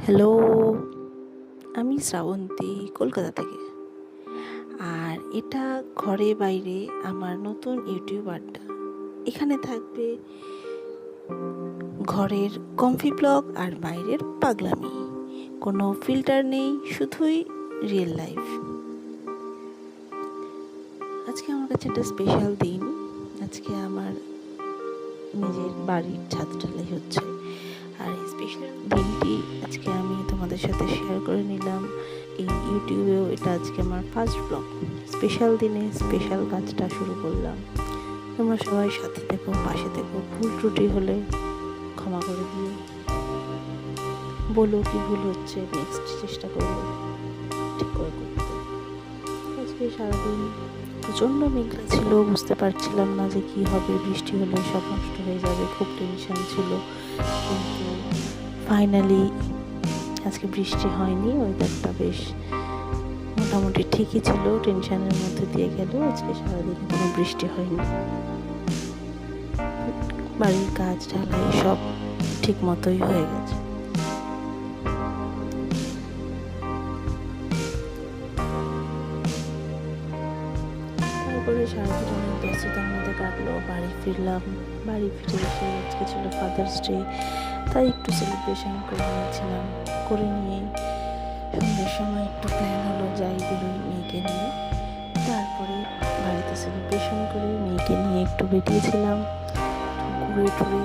Hello, আমি শ্রাবন্তী কলকাতা থেকে। আর এটা ঘরে বাইরে আমার নতুন ইউটিউব আড্ডা। এখানে থাকবে ঘরের কমফি ব্লগ আর বাইরের পাগলামি। কোনো ফিল্টার নেই, শুধুই রিয়েল লাইফ। আজকে আমার কাছে একটা স্পেশাল দিন। আজকে আমার নিজের বাড়ির ছাদ ঢালাই হচ্ছে। আর এই স্পেশাল দিনটি আজকে আমি তোমাদের সাথে শেয়ার করে নিলাম এই ইউটিউবেও। এটা আজকে আমার ফার্স্ট ব্লগ। স্পেশাল দিনে স্পেশাল কাজটা শুরু করলাম। তোমরা সবাই সাথে থেকো, পাশে থেকো। ভুল ত্রুটি হলে ক্ষমা করে দিও, বলো কি ভুল হচ্ছে, নেক্সট চেষ্টা করবো ঠিক করে করতে। আজকে সারাদিন প্রচণ্ড মেঘলা ছিল, বুঝতে পারছিলাম না যে কি হবে। বৃষ্টি হলে সব নষ্ট হয়ে যাবে, খুব টেনশন ছিল। কিন্তু ফাইনালি আজকে বৃষ্টি হয়নি। ওয়েদারটা বেশ মোটামুটি ঠিকই ছিল, টেনশনের মধ্যে দিয়ে গেল। আজকে সারাদিন কোনো বৃষ্টি হয়নি। বাড়ির কাজ ঢালাই সব ঠিক মতোই হয়ে গেছে। তারপরে সারাদিন অনেক ব্যস্ততার মধ্যে কাটলো। বাড়ি ফিরলাম। বাড়ি ফিরে এসে আজকে ছিল ফাদার্স ডে, তাই একটু সেলিব্রেশন করে নিয়েছিলাম। করে নিয়ে সন্ধ্যের সময় একটু প্ল্যান হলো যাই বেরোই মেয়েকে নিয়ে। তারপরে বাড়িতে সেলিব্রেশন করে মেয়েকে নিয়ে একটু বেরিয়েছিলাম, ঘুরে টুরে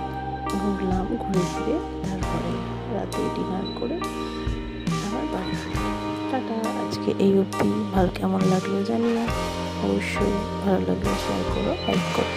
ঘুরলাম। ঘুরে ফিরে তারপরে রাতে ডিনার করে আবার বাড়ি ফিরলাম। টাটা। আজকে এই অবধি। ভালো কেমন লাগলো জানি না, অবশ্যই ভালো লাগলে শেয়ার করো, লাইক করো।